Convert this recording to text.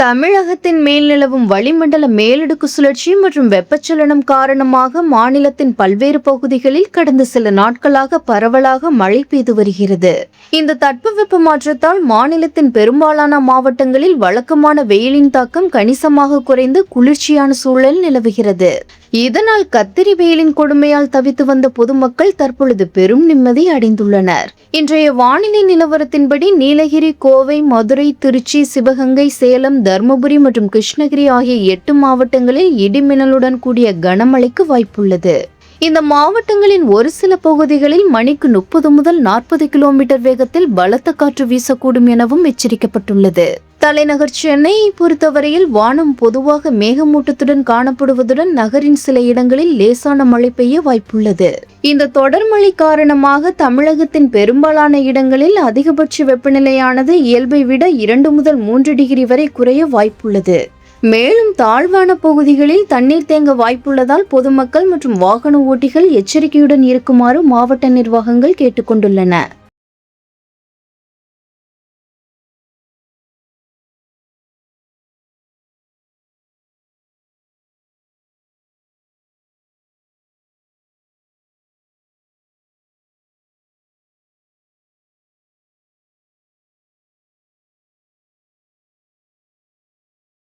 தமிழகத்தின் மேல் நிலவும் வளிமண்டல மேலடுக்கு சுழற்சி மற்றும் வெப்பச்சலனம் காரணமாக மாநிலத்தின் பல்வேறு பகுதிகளில் கடந்த சில நாட்களாக பரவலாக மழை பெய்து வருகிறது. இந்த தட்பவெப்ப மாற்றத்தால் மாநிலத்தின் பெரும்பாலான மாவட்டங்களில் வழக்கமான வெயிலின் தாக்கம் கணிசமாக குறைந்து குளிர்ச்சியான சூழல் நிலவுகிறது. இதனால் கத்திரி வெயிலின் கொடுமையால் தவித்து வந்த பொதுமக்கள் தற்பொழுது பெரும் நிம்மதி அடைந்துள்ளனர். இன்றைய வானிலை நிலவரத்தின்படி நீலகிரி, கோவை, மதுரை, திருச்சி, சிவகங்கை, சேலம், தர்மபுரி மற்றும் கிருஷ்ணகிரி ஆகிய 8 மாவட்டங்களில் இடிமின்னலுடன் கூடிய கனமழைக்கு வாய்ப்புள்ளது. இந்த மாவட்டங்களின் ஒரு சில பகுதிகளில் மணிக்கு 30 முதல் 40 கிலோமீட்டர் வேகத்தில் பலத்த காற்று வீசக்கூடும் எனவும் எச்சரிக்கப்பட்டுள்ளது. தலைநகர் சென்னையை பொறுத்தவரையில் வானம் பொதுவாக மேகமூட்டத்துடன் காணப்படுவதுடன் நகரின் சில இடங்களில் லேசான மழை பெய்ய வாய்ப்புள்ளது. இந்த தொடர் மழை காரணமாக தமிழகத்தின் பெரும்பாலான இடங்களில் அதிகபட்ச வெப்பநிலையானது இயல்பை விட 2 முதல் 3 டிகிரி வரை குறைய வாய்ப்புள்ளது. மேலும் தாழ்வான பகுதிகளில் தண்ணீர் தேங்க வாய்ப்புள்ளதால் பொதுமக்கள் மற்றும் வாகன ஓட்டிகள் எச்சரிக்கையுடன் இருக்குமாறு மாவட்ட நிர்வாகங்கள் கேட்டுக்கொண்டுள்ளன.